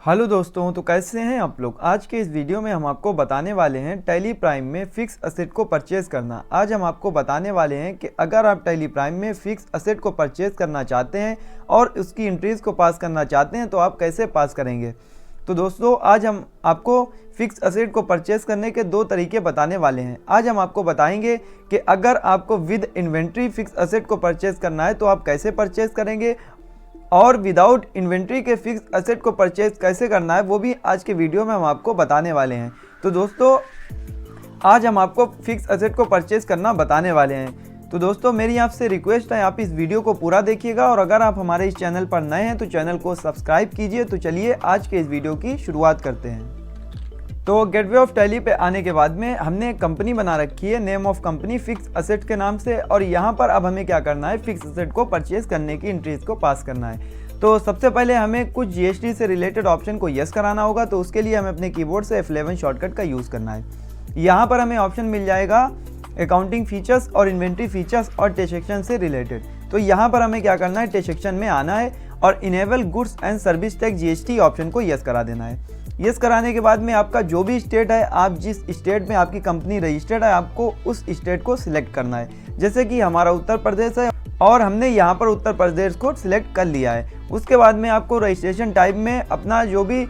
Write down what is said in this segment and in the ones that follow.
Hello दोस्तों, तो कैसे हैं आप लोग। आज के इस वीडियो में हम आपको बताने वाले हैं टैली प्राइम में फिक्स असेट को परचेज करना। आज हम आपको बताने वाले हैं कि अगर आप टैली प्राइम में फिक्स असेट को परचेज करना चाहते हैं और उसकी एंट्रीज को पास करना चाहते हैं तो आप कैसे पास करेंगे। तो दोस्तों, आज हम आपको फिक्स असेट को परचेज करने के दो तरीके बताने वाले हैं। आज हम आपको बताएंगे कि अगर आपको विद इन्वेंट्री फिक्स असेट को परचेज करना है तो आप कैसे परचेज करेंगे, और विदाउट इन्वेंट्री के फिक्स असेट को परचेज कैसे करना है वो भी आज के वीडियो में हम आपको बताने वाले हैं। तो दोस्तों, आज हम आपको फिक्स असेट को परचेज करना बताने वाले हैं। तो दोस्तों, मेरी आपसे रिक्वेस्ट है, आप इस वीडियो को पूरा देखिएगा और अगर आप हमारे इस चैनल पर नए हैं तो चैनल को सब्सक्राइब कीजिए। तो चलिए आज के इस वीडियो की शुरुआत करते हैं। तो गेटवे ऑफ टैली पे आने के बाद में हमने एक कंपनी बना रखी है, name of company fix asset के नाम से, और यहाँ पर अब हमें क्या करना है, फिक्स असेट को परचेज करने की एंट्रीज को पास करना है। तो सबसे पहले हमें कुछ जीएसटी से रिलेटेड ऑप्शन को यस कराना होगा। तो उसके लिए हमें अपने कीबोर्ड से F11 शॉर्टकट का यूज़ करना है। यहाँ पर हमें ऑप्शन मिल जाएगा अकाउंटिंग फीचर्स और इन्वेंट्री फीचर्स और टैक्सेशन से रिलेटेड। तो यहाँ पर हमें क्या करना है, टैक्सेशन में आना है और enable goods and service tax GST option को यस करा देना है। यस कराने के बाद में आपका जो भी स्टेट है, आप जिस स्टेट में आपकी कंपनी रजिस्टर्ड है, आपको उस स्टेट को सिलेक्ट करना है। जैसे कि हमारा उत्तर प्रदेश है और हमने यहाँ पर उत्तर प्रदेश को सिलेक्ट कर लिया है। उसके बाद में आपको रजिस्ट्रेशन टाइप में अपना जो भी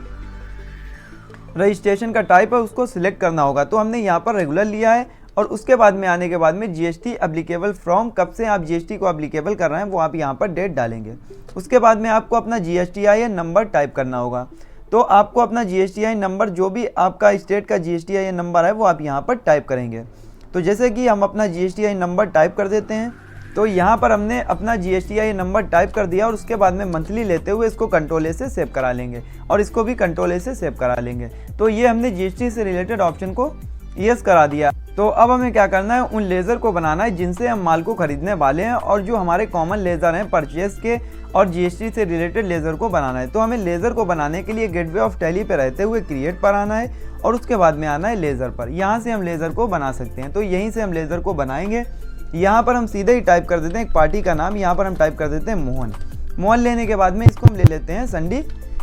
रजिस्ट्रेशन का टाइप है उसको सिलेक्ट करना होगा। तो हमने यहाँ पर रेगुलर लिया है और उसके बाद में आने के बाद में जीएसटी एप्लीकेबल फ्रॉम, कब से आप जीएसटी को एप्लीकेबल कर रहे हैं वो आप यहाँ पर डेट डालेंगे। उसके बाद में आपको अपना GSTIN नंबर टाइप करना होगा। तो आपको अपना GSTIN नंबर, जो भी आपका स्टेट का GSTIN नंबर है वो आप यहाँ पर टाइप करेंगे। तो जैसे कि हम अपना GSTIN नंबर टाइप कर देते हैं। तो यहाँ पर हमने अपना GSTIN नंबर टाइप कर दिया और उसके बाद में मंथली लेते हुए इसको कंट्रोल ए से सेव करा लेंगे और इसको भी कंट्रोल ए से सेव करा लेंगे। तो ये हमने GST से रिलेटेड ऑप्शन को यस करा दिया। तो अब हमें क्या करना है, उन लेज़र को बनाना है जिनसे हम माल को खरीदने वाले हैं और जो हमारे कॉमन लेज़र हैं परचेज के, और GST से रिलेटेड लेज़र को बनाना है। तो हमें लेज़र को बनाने के लिए गेटवे ऑफ टैली पे रहते हुए क्रिएट पर आना है और उसके बाद में आना है लेज़र पर। यहाँ से हम लेज़र को बना सकते हैं। तो यहीं से हम लेज़र को बनाएंगे। यहाँ पर हम सीधे ही टाइप कर देते हैं एक पार्टी का नाम। यहाँ पर हम टाइप कर देते हैं मोहन। मोहन लेने के बाद में इसको हम ले लेते हैं संडी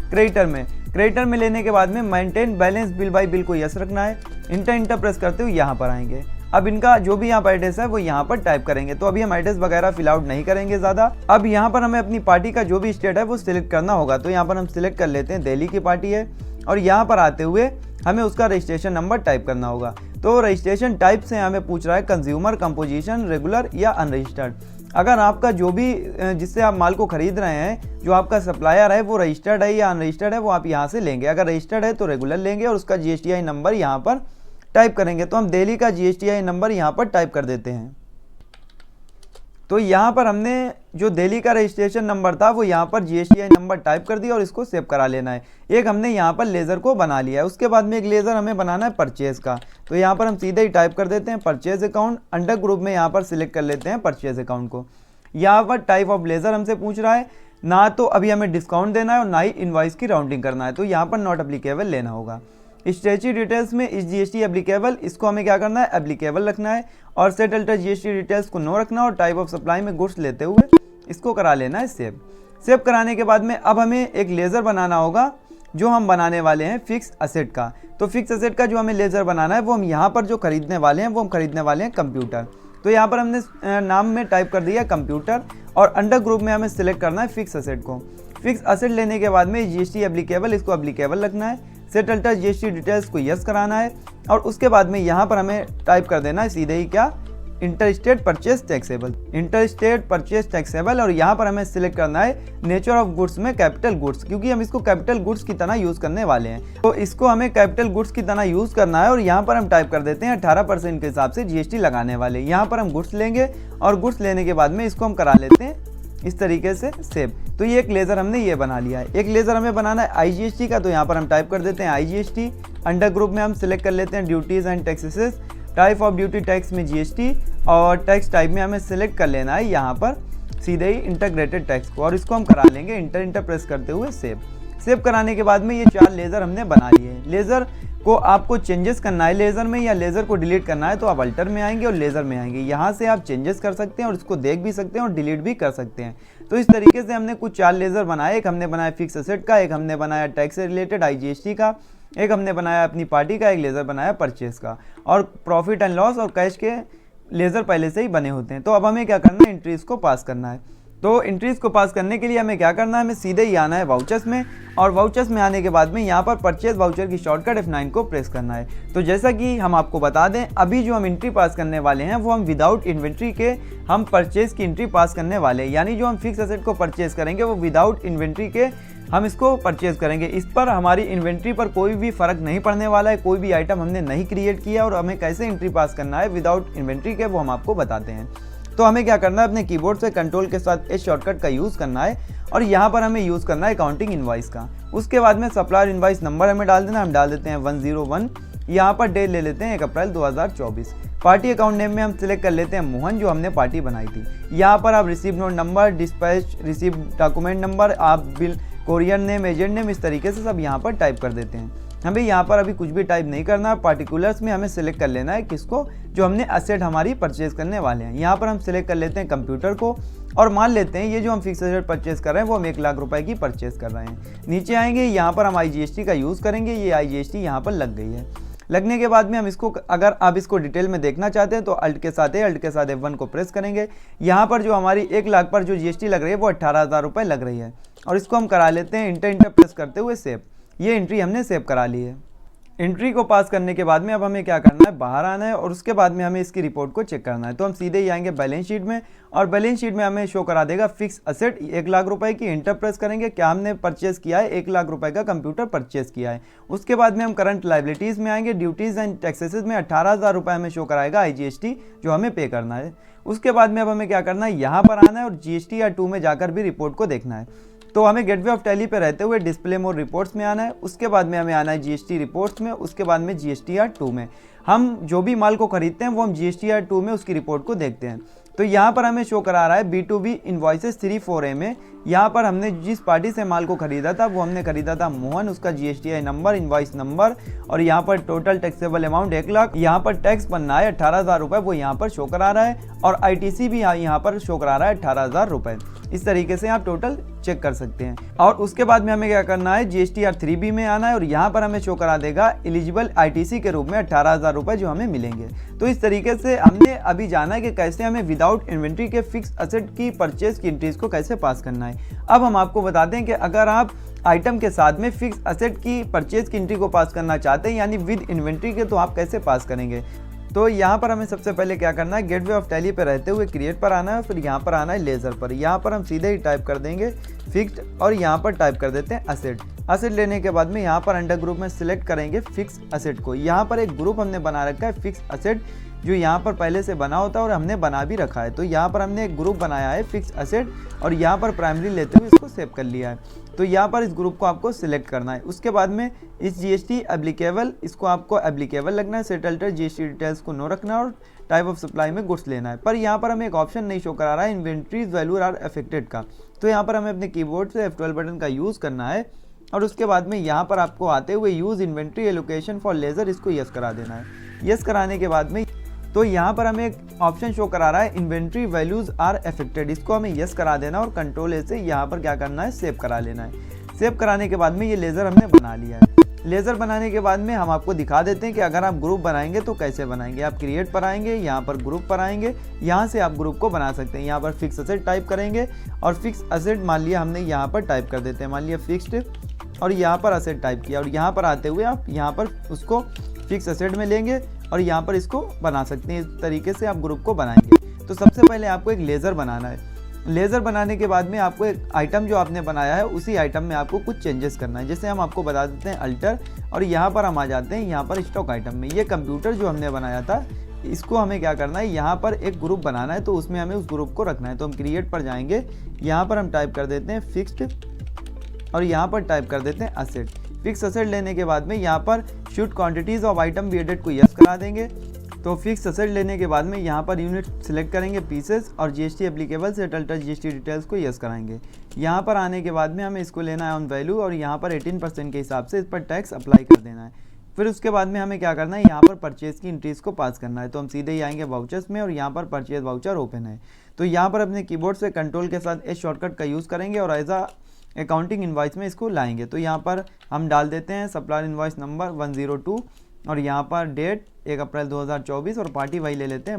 क्रेडिटर में। क्रेडिटर में लेने के बाद में maintain balance bill by bill को यस रखना है। इंटर प्रेस करते हुए यहाँ पर आएंगे। अब इनका जो भी यहाँ पर एड्रेस है वो यहाँ पर टाइप करेंगे। तो अभी हम एड्रेस वगैरह फिल आउट नहीं करेंगे ज़्यादा। अब यहाँ पर हमें अपनी पार्टी का जो भी स्टेट है वो सिलेक्ट करना होगा। तो यहाँ पर हम सिलेक्ट कर लेते हैं दिल्ली की पार्टी है और यहाँ पर आते हुए हमें उसका रजिस्ट्रेशन नंबर टाइप करना होगा। तो रजिस्ट्रेशन टाइप से हमें पूछ रहा है कंज्यूमर, कंपोजिशन, रेगुलर या अनरजिस्टर्ड। अगर आपका जो भी जिससे आप माल को खरीद रहे हैं, जो आपका सप्लायर है वो रजिस्टर्ड है या अनरजिस्टर्ड है, वो आप यहाँ से लेंगे। अगर रजिस्टर्ड है तो रेगुलर लेंगे और उसका GSTIN नंबर यहाँ पर टाइप करेंगे। तो हम दिल्ली का GSTIN नंबर यहाँ पर टाइप कर देते हैं। तो यहाँ पर हमने जो दिल्ली का रजिस्ट्रेशन नंबर था वो यहाँ पर GSTIN नंबर टाइप कर दिया और इसको सेव करा लेना है। एक हमने यहाँ पर लेज़र को बना लिया है। उसके बाद में एक लेज़र हमें बनाना है परचेज़ का। तो यहाँ पर हम सीधे ही टाइप कर देते हैं परचेज़ अकाउंट। अंडर ग्रुप में यहाँ पर सिलेक्ट कर लेते हैं परचेज़ अकाउंट को। यहाँ पर टाइप ऑफ लेज़र हमसे पूछ रहा है, ना तो अभी हमें डिस्काउंट देना है और ना ही इनवॉइस की राउंडिंग करना है। तो यहाँ पर नॉट एप्लीकेबल लेना होगा। स्ट्रेची डिटेल्स में इस GST एप्लीकेबल, इसको हमें क्या करना है, एप्लीकेबल रखना है और सेट अल्टर GST डिटेल्स को नो रखना और टाइप ऑफ सप्लाई में गुड्स लेते हुए इसको करा लेना है सेव। सेव कराने के बाद में अब हमें एक लेज़र बनाना होगा जो हम बनाने वाले हैं फिक्स असेट का। तो फिक्स असेट का जो हमें लेज़र बनाना है वो हम यहाँ पर जो खरीदने वाले हैं वो हम खरीदने वाले हैं कंप्यूटर। तो यहाँ पर हमने नाम में टाइप कर दिया कंप्यूटर और अंडर ग्रुप में हमें सिलेक्ट करना है फिक्स असेट को। फिक्स असेट लेने के बाद में GST एप्लीकेबल, इसको एप्लीकेबल रखना है। सेट अल्टर GST डिटेल्स को यस कराना है और उसके बाद में यहाँ पर हमें टाइप कर देना है सीधे ही क्या, inter state purchase taxable, inter state purchase taxable. और यहाँ पर हमें सिलेक्ट करना है नेचर ऑफ गुड्स में कैपिटल गुड्स, क्योंकि हम इसको कैपिटल गुड्स की तरह यूज़ करने वाले हैं। तो इसको हमें कैपिटल गुड्स की तरह यूज़ करना है और यहाँ पर हम टाइप कर देते हैं 18% के हिसाब से GST लगाने वाले। यहाँ पर हम गुड्स लेंगे और गुड्स लेने के बाद में इसको हम करा लेते हैं इस तरीके से सेव। तो ये एक लेज़र हमने ये बना लिया है। एक लेज़र हमें बनाना है IGST का। तो यहाँ पर हम टाइप कर देते हैं IGST। अंडर ग्रुप में हम सिलेक्ट कर लेते हैं duties and taxes. Type of duty tax में GST और टैक्स टाइप में हमें सिलेक्ट कर लेना है यहाँ पर सीधे ही इंटीग्रेटेड टैक्स को और इसको हम करा लेंगे इंटर प्रेस करते हुए सेव। सेव कराने के बाद में ये 4 लेज़र हमने बना लिए हैं। लेज़र को आपको चेंजेस करना है लेज़र में या लेज़र को डिलीट करना है तो आप अल्टर में आएंगे और लेज़र में आएंगे। यहाँ से आप चेंजेस कर सकते हैं और इसको देख भी सकते हैं और डिलीट भी कर सकते हैं। तो इस तरीके से हमने कुछ 4 लेज़र बनाए। एक हमने बनाया फिक्स एसेट का, एक हमने बनाया टैक्स से रिलेटेड IGST का, एक हमने बनाया अपनी पार्टी का, एक लेज़र बनाया परचेस का, और प्रॉफिट एंड लॉस और कैश के लेज़र पहले से ही बने होते हैं। तो अब हमें क्या करना है, एंट्रीज को पास करना है। तो एंट्रीज को पास करने के लिए हमें क्या करना है, हमें सीधे ही आना है वाउचर्स में, और वाउचर्स में आने के बाद में यहाँ पर परचेज वाउचर की शॉर्टकट F9 को प्रेस करना है। तो जैसा कि हम आपको बता दें, अभी जो हम एंट्री पास करने वाले हैं वो हम विदाउट इन्वेंट्री के हम परचेज की एंट्री पास करने वाले हैं, यानी जो हम फिक्स एसेट को परचेज करेंगे वो विदाउट इन्वेंट्री के हम इसको परचेज करेंगे। इस पर हमारी इन्वेंट्री पर कोई भी फर्क नहीं पड़ने वाला है, कोई भी आइटम हमने नहीं क्रिएट किया, और हमें कैसे एंट्री पास करना है विदाउट इन्वेंट्री के वो हम आपको बताते हैं। तो हमें क्या करना है, अपने कीबोर्ड से कंट्रोल के साथ इस शॉर्टकट का यूज़ करना है, और यहाँ पर हमें यूज़ करना है अकाउंटिंग इनवाइस का। उसके बाद में सप्लायर इनवाइस नंबर हमें डाल देना, हम डाल देते हैं 101। यहाँ पर डेट ले लेते हैं 1 अप्रैल 2024। पार्टी अकाउंट नेम में हम सिलेक्ट कर लेते हैं मोहन, जो हमने पार्टी बनाई थी। यहाँ पर आप receive note number, dispatch receive document number, आप bill courier name, agent name, इस तरीके से सब यहाँ पर टाइप कर देते हैं। हमें यहाँ पर अभी कुछ भी टाइप नहीं करना। पार्टिकुलर्स में हमें सिलेक्ट कर लेना है किसको, जो हमने असेट हमारी परचेज करने वाले हैं। यहाँ पर हम सिलेक्ट कर लेते हैं कंप्यूटर को, और मान लेते हैं ये जो हम फिक्स एसेट परचेज कर रहे हैं वो हम 1 लाख रुपए की परचेज कर रहे हैं। नीचे आएंगे, यहाँ पर हम IGST का यूज़ करेंगे। ये IGST यहाँ पर लग गई है। लगने के बाद में हम इसको, अगर आप इसको डिटेल में देखना चाहते हैं तो अल्ट के साथ F1 को प्रेस करेंगे। यहाँ पर जो हमारी 1 लाख पर जो GST लग रही है वो 18,000 रुपये लग रही है, और इसको हम करा लेते हैं इंटर प्रेस करते हुए सेव। ये एंट्री हमने सेव करा ली है। एंट्री को पास करने के बाद में अब हमें क्या करना है, बाहर आना है, और उसके बाद में हमें इसकी रिपोर्ट को चेक करना है। तो हम सीधे ही आएंगे बैलेंस शीट में, और बैलेंस शीट में हमें शो करा देगा फिक्स असेट 1 लाख रुपए की। इंटर प्रेस करेंगे, क्या हमने परचेज किया है, 1 लाख रुपए का कंप्यूटर परचेज किया है। उसके बाद में हम करंट लाइबिलिटीज़ में आएंगे, ड्यूटीज़ एंड टैक्सेस में 18,000 रुपये हमें शो कराएगा IGST जो हमें पे करना है। उसके बाद में अब हमें क्या करना है, यहाँ पर आना है और GSTR2 में जाकर भी रिपोर्ट को देखना है। तो हमें गेटवे ऑफ टैली पे रहते हुए डिस्प्ले मोर रिपोर्ट्स में आना है। उसके बाद में हमें आना है GST रिपोर्ट्स में। उसके बाद में GSTR2 में हम जो भी माल को खरीदते हैं वो हम GSTR2 में उसकी रिपोर्ट को देखते हैं। तो यहाँ पर हमें शो करा रहा है B2B इन्वॉइसेस 34A में। यहाँ पर हमने जिस पार्टी से माल को खरीदा था वो हमने खरीदा था मोहन, उसका GSTI नंबर, इन्वॉइस नंबर, और यहाँ पर टोटल टैक्सेबल अमाउंट 1 लाख। यहाँ पर टैक्स बनना है 18,000 रुपये, वो यहाँ पर शो करा रहा है, और ITC भी यहाँ पर शो करा रहा है 18,000 रुपये। इस तरीके से आप टोटल चेक कर सकते हैं। और उसके बाद में हमें क्या करना है, GSTR3B में आना है, और यहाँ पर हमें शो करा देगा एलिजिबल ITC के रूप में 18,000 रुपये जो हमें मिलेंगे। तो इस तरीके से हमने अभी जाना है कि कैसे हमें विदाउट इन्वेंट्री के फिक्स असेट की परचेज की एंट्रीज को कैसे पास करना है। अब हम आपको बताते हैं कि अगर आप आइटम के साथ में फिक्स असेट की परचेज की एंट्री को पास करना चाहते हैं, यानी विद इन्वेंट्री के, तो आप कैसे पास करेंगे। तो यहाँ पर हमें सबसे पहले क्या करना है, गेटवे ऑफ टैली पे रहते हुए क्रिएट पर आना है, फिर यहाँ पर आना है लेज़र पर। यहाँ पर हम सीधे ही टाइप कर देंगे फिक्स्ड, और यहाँ पर टाइप कर देते हैं असेट। असेट लेने के बाद में यहाँ पर अंडर ग्रुप में सिलेक्ट करेंगे फिक्स असेट को। यहाँ पर एक ग्रुप हमने बना रखा है फिक्स असेट, जो यहाँ पर पहले से बना होता है और हमने बना भी रखा है। तो यहाँ पर हमने एक ग्रुप बनाया है फिक्स असेट, और यहाँ पर प्राइमरी लेते हुए इसको सेव कर लिया है। तो यहाँ पर इस ग्रुप को आपको सिलेक्ट करना है। उसके बाद में इस GST एप्लीकेबल, इसको आपको एप्लीकेबल लगना है। सेटल्टर GST डिटेल्स को नो रखना है, और टाइप ऑफ सप्लाई में गुड्स लेना है। पर यहाँ पर हमें एक ऑप्शन नहीं शो करा रहा है इन्वेंट्रीज वैल्यू आर अफेक्टेड का। तो यहाँ पर हमें अपने कीबोर्ड से F12 बटन का यूज़ करना है, और उसके बाद में यहाँ पर आपको आते हुए use inventory allocation for laser, इसको यस करा देना है। यस कराने के बाद में तो यहाँ पर हमें एक ऑप्शन शो करा रहा है इन्वेंट्री वैल्यूज आर अफेक्टेड, इसको हमें यस करा देना, और कंट्रोल ए से यहाँ पर क्या करना है, सेव करा लेना है। सेव कराने के बाद में ये लेज़र हमने बना लिया है। लेज़र बनाने के बाद में हम आपको दिखा देते हैं कि अगर आप ग्रुप बनाएंगे तो कैसे बनाएंगे। आप क्रिएट पर आएंगे, यहाँ पर ग्रुप पर आएंगे, यहाँ से आप ग्रुप को बना सकते हैं। यहाँ पर फिक्स असेट टाइप करेंगे, और फिक्स असेट मान लिया हमने यहाँ पर टाइप कर देते हैं, मान लिया फिक्स्ड, और यहाँ पर असेट टाइप किया, और यहाँ पर आते हुए आप यहाँ पर उसको फिक्स असेट में लेंगे, और यहाँ पर इसको बना सकते हैं। इस तरीके से आप ग्रुप को बनाएंगे। तो सबसे पहले आपको एक लेज़र बनाना है। लेज़र बनाने के बाद में आपको एक आइटम जो आपने बनाया है उसी आइटम में आपको कुछ चेंजेस करना है। जैसे हम आपको बता देते हैं अल्टर, और यहाँ पर हम आ जाते हैं यहाँ पर स्टॉक आइटम में। ये कंप्यूटर जो हमने बनाया था, इसको हमें क्या करना है, यहाँ पर एक ग्रुप बनाना है, तो उसमें हमें उस ग्रुप को रखना है। तो हम क्रिएट पर जाएंगे, यहाँ पर हम टाइप कर देते हैं फिक्स्ड, और यहाँ पर टाइप कर देते हैं असेट। फिक्स असेट लेने के बाद में यहाँ पर शूट quantities of item be added को यस करा देंगे। तो फिक्स असेट लेने के बाद में यहाँ पर यूनिट सिलेक्ट करेंगे पीसेस, और GST एप्लीकेबल से टल्टर GST डिटेल्स को यस कराएंगे। यहाँ पर आने के बाद में हमें इसको लेना है ऑन वैल्यू, और यहाँ पर 18% के हिसाब से इस पर टैक्स अप्लाई कर देना है। फिर उसके बाद में हमें क्या करना है, यहाँ पर परचेज़ की एंट्रीज़ को पास करना है। तो हम सीधे ही आएंगे वाउचर्स में और यहाँ पर परचेज वाउचर ओपन है। तो यहाँ पर अपने कीबोर्ड से कंट्रोल के साथ इस शॉर्टकट का यूज़ करेंगे और एज अकाउंटिंग इनवॉइस में इसको लाएंगे। तो यहाँ पर हम डाल देते हैं सप्लायर इनवॉइस नंबर 102 और यहाँ पर डेट 1 अप्रैल 2024 और पार्टी वही ले लेते हैं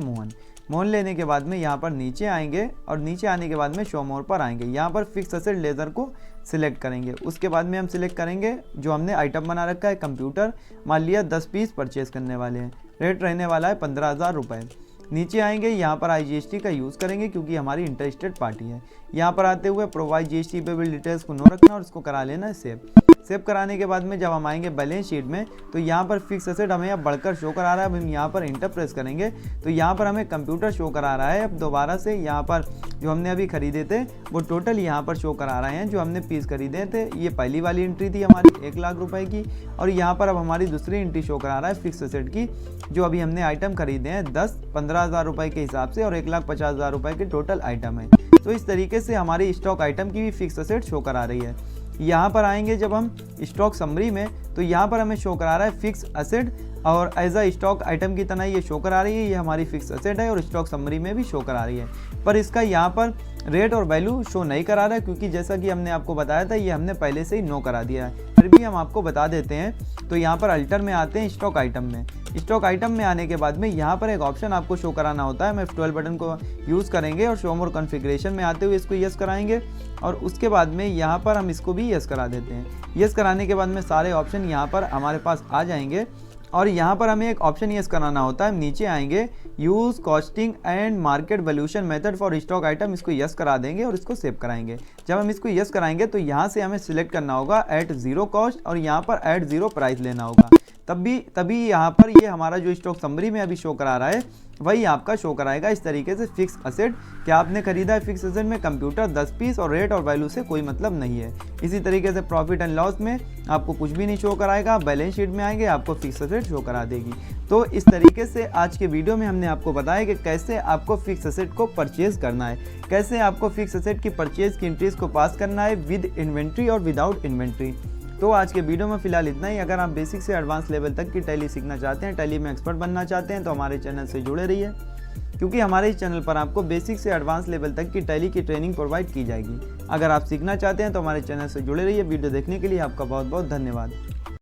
मोहन लेने के बाद में यहाँ पर नीचे आएंगे और नीचे आने के बाद में शो मोर पर आएंगे। यहाँ पर फिक्स असेट लेज़र को सिलेक्ट करेंगे। उसके बाद में हम सिलेक्ट करेंगे जो हमने आइटम बना रखा है कंप्यूटर, मान लिया 10 पीस परचेज़ करने वाले हैं, रेट रहने वाला है 15,000 रुपये। नीचे आएंगे, यहाँ पर IGST का यूज़ करेंगे क्योंकि हमारी इंटरेस्टेड पार्टी है। यहाँ पर आते हुए प्रोवाइड GST पेबल डिटेल्स को नो रखना और इसको करा लेना सेव। सेव कराने के बाद में जब हम आएंगे बैलेंस शीट में तो यहाँ पर फिक्स असेट हमें अब बढ़कर शो करा रहा है। अब हम यहाँ पर इंटर प्रेस करेंगे तो यहाँ पर हमें कंप्यूटर शो करा रहा है। अब दोबारा से यहाँ पर जो हमने अभी खरीदे थे वो टोटल यहाँ पर शो करा रहे हैं। जो हमने पीस खरीदे थे, ये पहली वाली एंट्री थी हमारी 1 लाख रुपए की, और यहाँ पर अब हमारी दूसरी एंट्री शो करा रहा है फिक्स असेट की, जो अभी हमने आइटम खरीदे हैं 15,000 रुपये के हिसाब से और 1,50,000 रुपये के टोटल आइटम है। तो इस तरीके से हमारी स्टॉक आइटम की भी फिक्स असेट शो करा रही है। यहाँ पर आएंगे जब हम स्टॉक समरी में तो यहाँ पर हमें शो करा रहा है फिक्स असेट और एज अ स्टॉक आइटम की तरह ये शो करा रही है। ये हमारी फिक्स असेट है और स्टॉक समरी में भी शो करा रही है, पर इसका यहाँ पर रेट और वैल्यू शो नहीं करा रहा है क्योंकि जैसा कि हमने आपको बताया था ये हमने पहले से ही नो करा दिया है। फिर भी हम आपको बता देते हैं। तो यहाँ पर अल्टर में आते हैं स्टॉक आइटम में। स्टॉक आइटम में आने के बाद में यहाँ पर एक ऑप्शन आपको शो कराना होता है। हम F12 बटन को यूज़ करेंगे और शो मोर कॉन्फ़िगरेशन में आते हुए इसको यस कराएंगे और उसके बाद में यहाँ पर हम इसको भी यस करा देते हैं। यस कराने के बाद में सारे ऑप्शन यहाँ पर हमारे पास आ जाएंगे और यहाँ पर हमें एक ऑप्शन यस कराना होता है। हम नीचे आएंगे use costing and market valuation method for stock item, इसको यस करा देंगे और इसको सेव कराएंगे। जब हम इसको यस कराएंगे तो यहाँ से हमें सिलेक्ट करना होगा एट 0 कॉस्ट और यहाँ पर एट 0 प्राइस लेना होगा। तभी यहाँ पर ये हमारा जो स्टॉक समरी में अभी शो करा रहा है वही आपका शो कराएगा। इस तरीके से फिक्स असेट क्या आपने खरीदा है, फिक्स असेट में कंप्यूटर 10 पीस और रेट और वैल्यू से कोई मतलब नहीं है। इसी तरीके से प्रॉफिट एंड लॉस में आपको कुछ भी नहीं शो कराएगा। बैलेंस शीट में आएंगे आपको फिक्स असेट शो करा देगी। तो इस तरीके से आज के वीडियो में हमने आपको बताया कि कैसे आपको फिक्स असेट को परचेज करना है, कैसे आपको फिक्स असेट की परचेज की एंट्रीज को पास करना है विद इन्वेंट्री और विदाउट इन्वेंट्री। तो आज के वीडियो में फिलहाल इतना ही। अगर आप बेसिक से एडवांस लेवल तक की टैली सीखना चाहते हैं, टैली में एक्सपर्ट बनना चाहते हैं तो हमारे चैनल से जुड़े रहिए, क्योंकि हमारे इस चैनल पर आपको बेसिक से एडवांस लेवल तक की टैली की ट्रेनिंग प्रोवाइड की जाएगी। अगर आप सीखना चाहते हैं तो हमारे चैनल से जुड़े रहिए। वीडियो देखने के लिए आपका बहुत बहुत धन्यवाद।